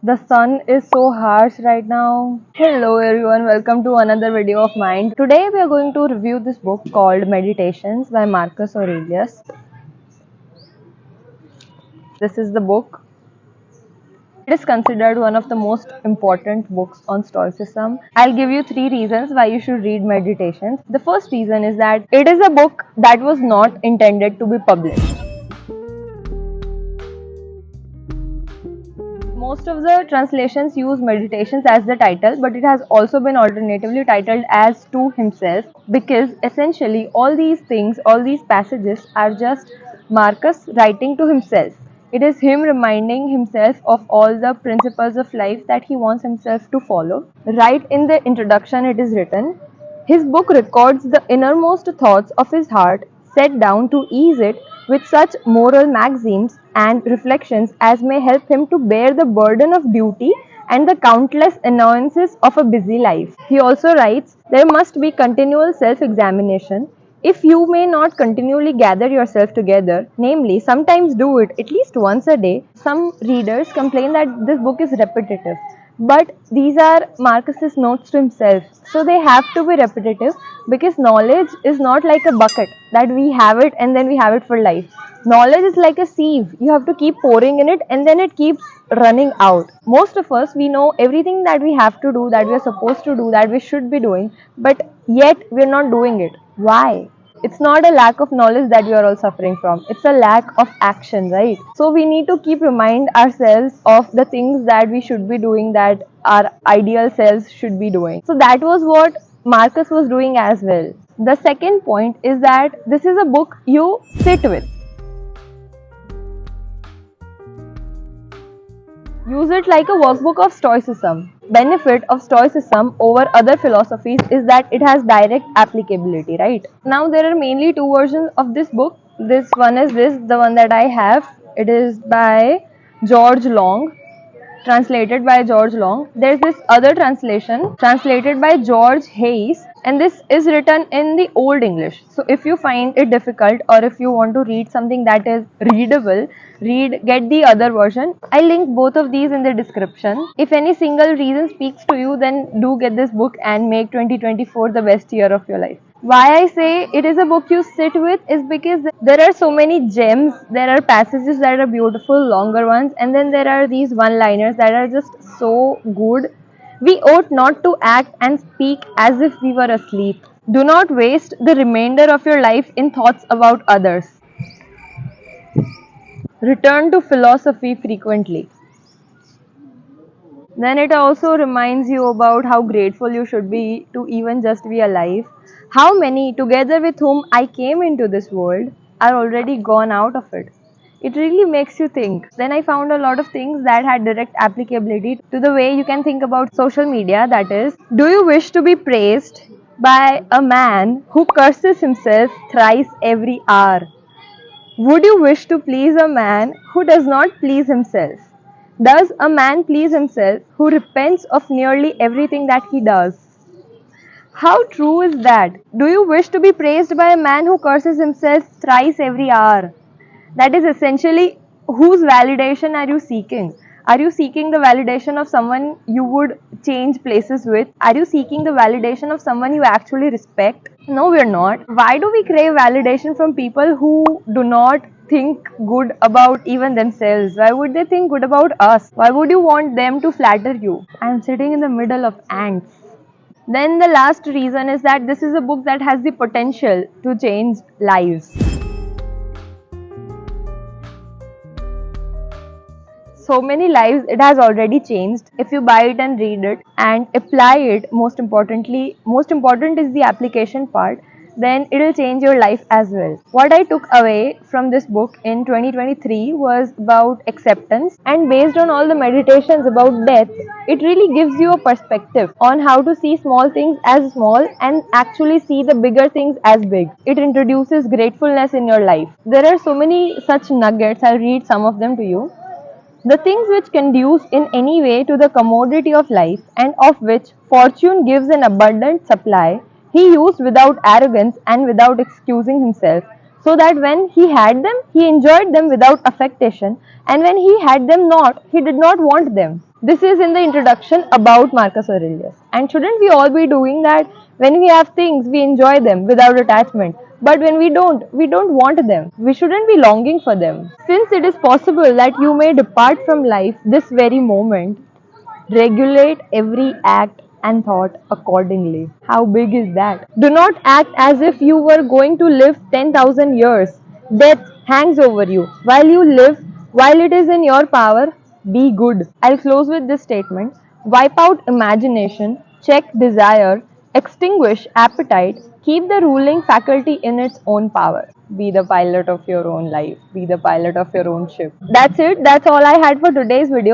The sun is so harsh right now. Hello everyone, welcome to another video of mine. Today we are going to review this book called Meditations by Marcus Aurelius. This is the book. It is considered one of the most important books on Stoicism. I'll give you 3 reasons why you should read Meditations. The first reason is that it is a book that was not intended to be published. Most of the translations use meditations as the title, but it has also been alternatively titled as to himself, because essentially all these things, all these passages are just Marcus writing to himself. It is him reminding himself of all the principles of life that he wants himself to follow. Right in the introduction, it is written, his book records the innermost thoughts of his heart, set down to ease it with such moral maxims and reflections as may help him to bear the burden of duty and the countless annoyances of a busy life. He also writes, there must be continual self examination. If you may not continually gather yourself together, namely, sometimes do it at least once a day, some readers complain that this book is repetitive. But these are Marcus's notes to himself, so they have to be repetitive because knowledge is not like a bucket that we have it and then we have it for life. Knowledge is like a sieve, you have to keep pouring in it and then it keeps running out. Most of us, we know everything that we have to do, that we are supposed to do, that we should be doing, but yet we are not doing it. Why? It's not a lack of knowledge that we are all suffering from, it's a lack of action, right? So we need to keep remind ourselves of the things that we should be doing, that our ideal selves should be doing. So that was what Marcus was doing as well. The second point is that this is a book you sit with. Use it like a workbook of Stoicism. Benefit of Stoicism over other philosophies is that it has direct applicability, right? Now there are mainly two versions of this book. This one is the one that I have. It is by George Long, translated by George Long. There's this other translation translated by George Hayes, and this is written in the Old English. So if you find it difficult or if you want to read something that is readable, get the other version. I link both of these in the description. If any single reason speaks to you, then do get this book and make 2024 the best year of your life. Why I say it is a book you sit with is because there are so many gems. There are passages that are beautiful, longer ones, and then there are these one-liners that are just so good. We ought not to act and speak as if we were asleep. Do not waste the remainder of your life in thoughts about others. Return to philosophy frequently. Then it also reminds you about how grateful you should be to even just be alive. How many, together with whom I came into this world, are already gone out of it. It really makes you think. Then I found a lot of things that had direct applicability to the way you can think about social media. That is, do you wish to be praised by a man who curses himself thrice every hour? Would you wish to please a man who does not please himself? Does a man please himself who repents of nearly everything that he does? How true is that? Do you wish to be praised by a man who curses himself thrice every hour? That is essentially, whose validation are you seeking? Are you seeking the validation of someone you would change places with? Are you seeking the validation of someone you actually respect? No, we're not. Why do we crave validation from people who do not think good about even themselves? Why would they think good about us? Why would you want them to flatter you? I'm sitting in the middle of ants. Then the last reason is that this is a book that has the potential to change lives. So many lives it has already changed. If you buy it and read it and apply it, most important is the application part, then it will change your life as well. What I took away from this book in 2023 was about acceptance, and based on all the meditations about death, it really gives you a perspective on how to see small things as small and actually see the bigger things as big. It introduces gratefulness in your life. There are so many such nuggets. I'll read some of them to you. The things which conduce in any way to the commodity of life, and of which fortune gives an abundant supply, he used without arrogance and without excusing himself, so that when he had them, he enjoyed them without affectation, and when he had them not, he did not want them. This is in the introduction about Marcus Aurelius. And shouldn't we all be doing that? When we have things, we enjoy them without attachment. But when we don't want them. We shouldn't be longing for them. Since it is possible that you may depart from life this very moment, regulate every act and thought accordingly. How big is that? Do not act as if you were going to live 10,000 years. Death hangs over you. While you live, while it is in your power, be good. I'll close with this statement: wipe out imagination, check desire, extinguish appetite, keep the ruling faculty in its own power. Be the pilot of your own life, be the pilot of your own ship. That's it. That's all I had for today's video.